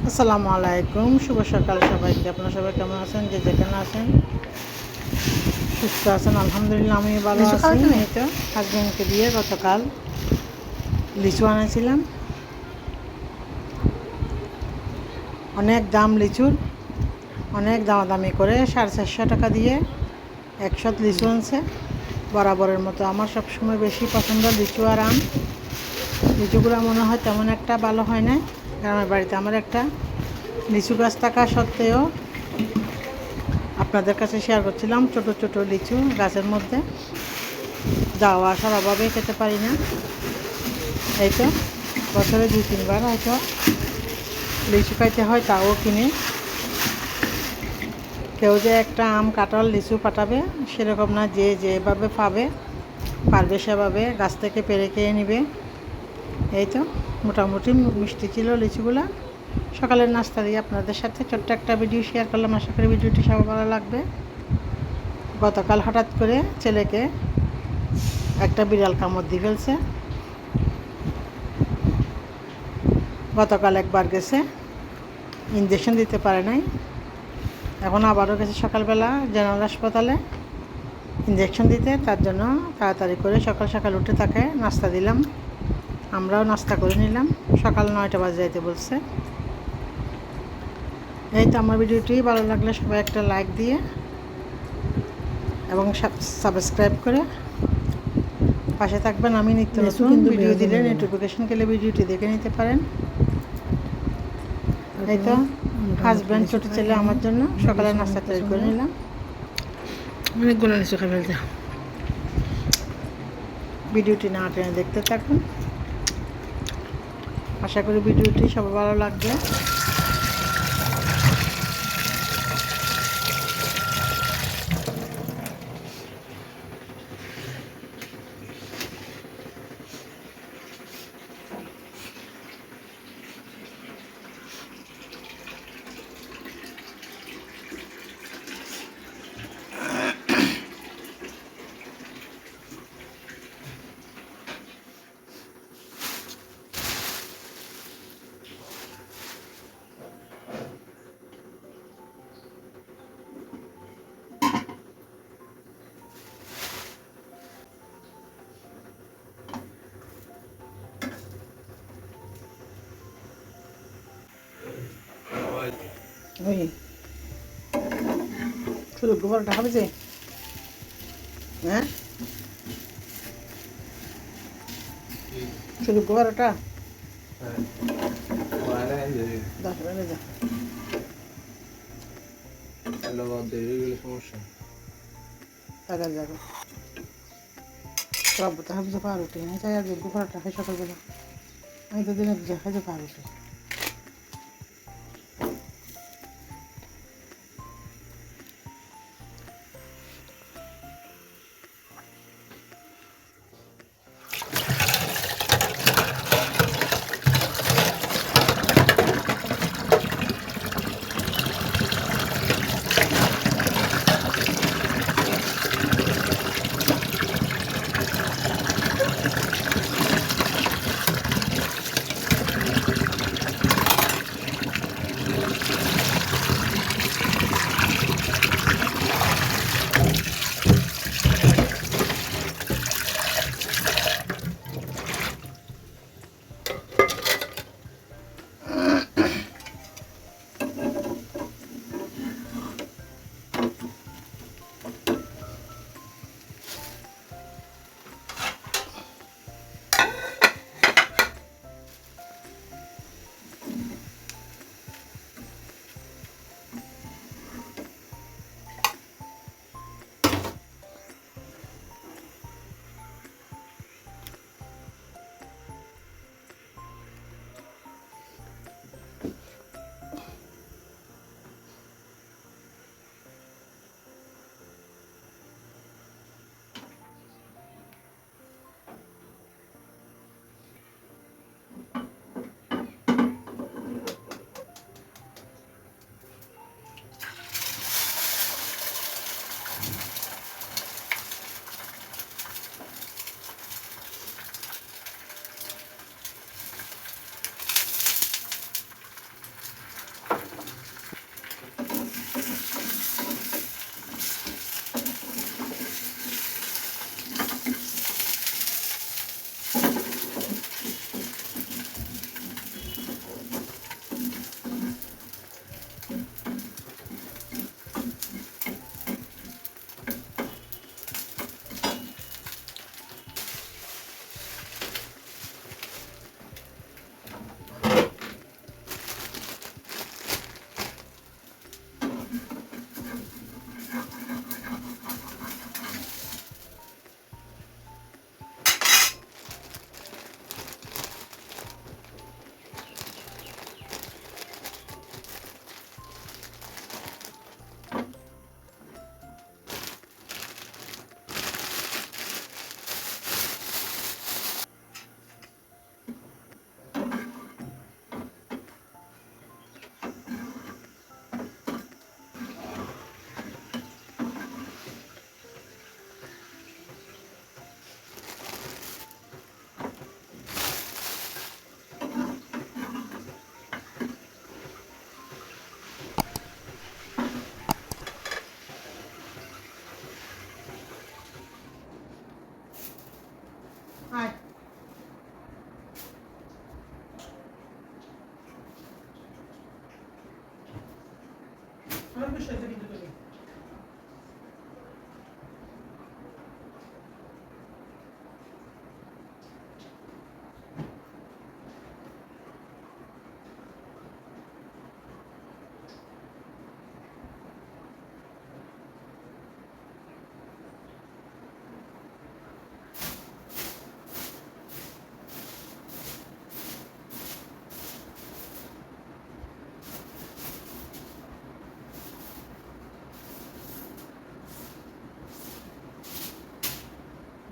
আসসালামু আলাইকুম, শুভ সকাল সবাইকে। আপনারা সবাই কেমন আছেন? যে যেখানে আছেন সুস্থ আছেন? আলহামদুলিল্লাহ আমি ভালো আছি। এই তো হাজব্যান্ডকে দিয়ে গতকাল লিচু আনেছিলাম। অনেক দাম লিচুর, অনেক দামাদামি করে 450 টাকা দিয়ে 100 লিচু আনছে। বরাবরের মতো আমার সবসময় বেশি পছন্দ লিচু আর আম। লিচুগুলো মনে হয় তেমন একটা ভালো হয় না। গ্রামের বাড়িতে আমার একটা লিচু গাছ থাকা সত্ত্বেও আপনাদের কাছে শেয়ার করছিলাম ছোট ছোট লিচু গাছের মধ্যে। যাওয়া আসার অভাবে খেতে পারি না। এই তো বছরে 2-3 বার হয়তো লিচু খাইতে হয়, তাও কিনে। কেউ যে একটা আম কাঁঠাল লিচু পাঠাবে সেরকম না, যে যেভাবে পারবে সেভাবে গাছ থেকে পেরে খেয়ে নেবে। এই তো মোটামুটি মিষ্টি ছিল লিচুগুলো। সকালের নাস্তা দিয়ে আপনাদের সাথে ছোট্ট একটা ভিডিও শেয়ার করলাম। আশা করি ভিডিওটি সবার ভালো লাগবে। গতকাল হঠাৎ করে ছেলেকে একটা বিড়াল কামড় দিয়ে ফেলছে। গতকাল একবার গেছে, ইঞ্জেকশন দিতে পারে নাই। এখন আবারও গেছে সকালবেলা জেনারেল হাসপাতালে ইঞ্জেকশন দিতে। তার জন্য তাড়াতাড়ি করে সকাল সকাল উঠে তাকে নাস্তা দিলাম। আমরাও নাস্তা করে নিলাম। সকাল 9টা বাজে যাইতে বলছে। এই তো আমার ভিডিওটি ভালো লাগলে সবাই একটা লাইক দিয়ে এবং সাবস্ক্রাইব করে পাশে থাকবেন। আমি নিত্য নতুন ভিডিও দিলে নোটিফিকেশন পেলে ভিডিওটি দেখে নিতে পারেন। এই তো হাজব্যান্ড ছোটো ছেলে আমার জন্য সকালে নাস্তা তৈরি করে নিলাম। অনেকগুলো লিচু খাই ফেলতে। ভিডিওটি না টেনে দেখতে থাকুন। আশা করি ভিডিওটি সবার ভালো লাগবে। ওই শুধু গোবরটা হবে যে, হ্যাঁ শুধু গোবরটা 10 বেড়ে যা। সমস্যা টাকা যাবে সব হবে যে পাউরুটি আমি চাই। আর গোবরটা খাই সকালবেলা। আমি তো দিনে খাই যে পাউরুটি। আমার খুশি হয়েছে কিন্তু তুমি।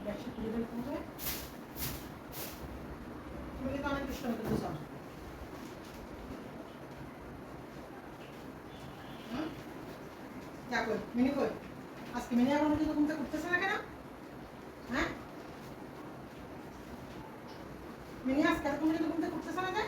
বেশি তুলে বের করবে। তুমি কিন্তু অনেক দুষ্টামি করতেছো। যা কই, মিনি কই? আজকে মিনি এখন পর্যন্ত ঘুম থেকে উঠতেছে না কেন? হ্যাঁ? মিনি আজকে এখন পর্যন্ত ঘুম থেকে উঠতেছে না যে?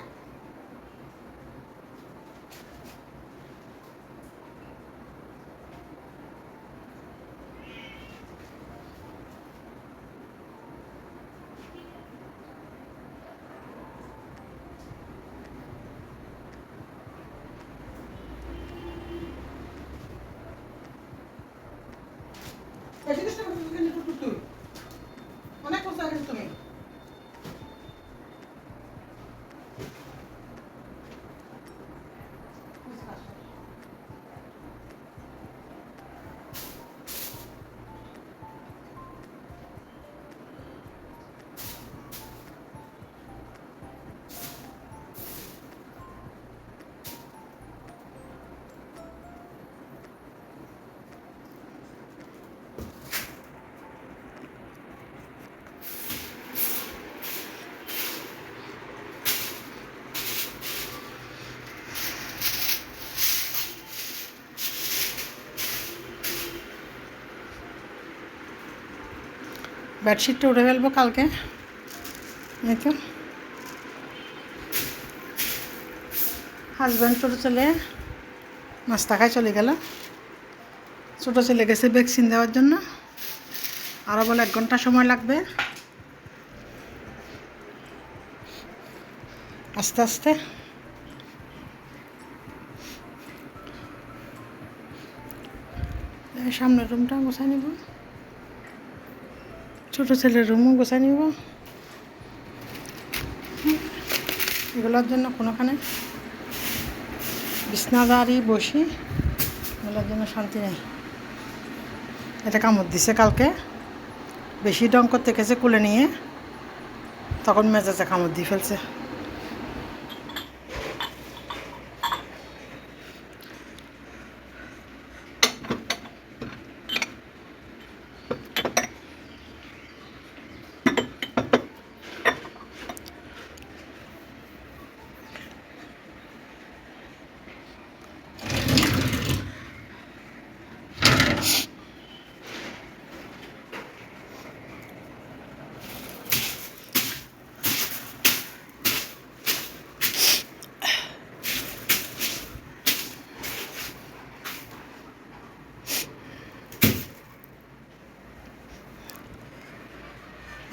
বেশি দুষ্টামি করতেছো কিন্তু তুই। অনেক কষ্ট হয়ে গেছে তুমি। বেডশিটটা উঠে ফেলবো কালকে। এই তো হাজব্যান্ড ছোটো ছেলে নাস্তা খাই চলে গেল। ছোটো ছেলে গেছে ভ্যাকসিন দেওয়ার জন্য, আরও বলে 1 ঘন্টা সময় লাগবে। আস্তে আস্তে সামনের রুমটা গোছাই নিব, ছোটো ছেলের রুমও গোছাই নিব। এগুলোর জন্য কোনোখানে বিছনাদারি বসি, এগুলোর জন্য শান্তি নেই। এটা কামড় দিছে কালকে, বেশি ডং করতে গেছে কুলে নিয়ে, তখন মেজাজে কামড় দিয়ে ফেলছে।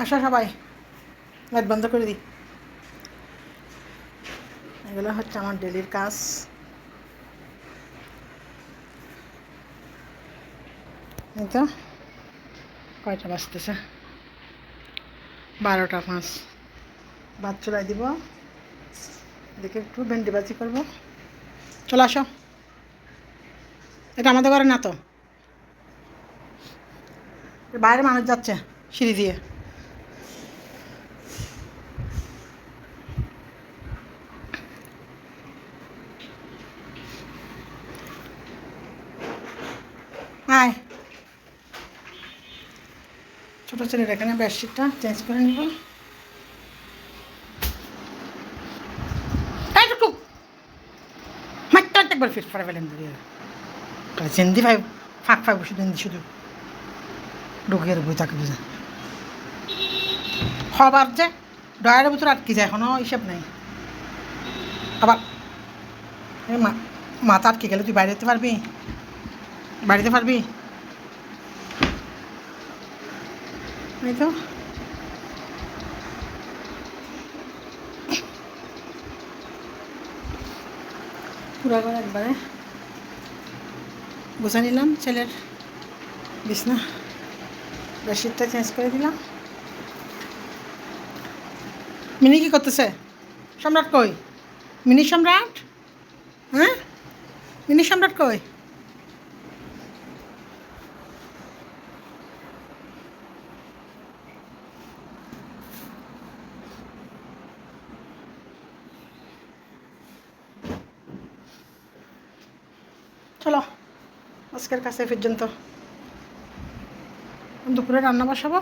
আসো সবাই, লাইট বন্ধ করে দিই। এগুলো হচ্ছে আমার ডেলির কাজ। এই তো কয়টা বাজতেছে, 12টা 5। ভাত চুলাই দিব, দেখে একটু ভেন্ডি ভাজি করবো। চলে আসো, এটা আমাদের ঘরে না তো, বাইরে মানুষ যাচ্ছে সিঁড়ি দিয়ে। আয়, ছোটো ছেলের এখানে বেডশিটটা চেঞ্জ করে নিব। এইটুকু মাত্র একবার ফিট ফরে ফেলেন ধরে চেন্দি ভাই ফাঁক ফাঁক বসে দেন শুধু ঢুকিয়ে বই তাকে বুঝে হবার যে ডয়ারের ভিতরে আটকে যায়, এখনও হিসেব নেই। আবার মাথা আটকে গেলে তুই বাইরে যেতে পারবি, বাড়িতে পারবি? এই তো পুরা করে একবারে বুঝে নিলাম ছেলের বিছনা, বেডশিটটা চেঞ্জ করে দিলাম। মিনি কি করতেছে? সম্রাট কই? মিনি সম্রাট, হ্যাঁ মিনি সম্রাট কই? চলো আজকের কাছে পর্যন্ত, দুপুরে রান্না বসাবো।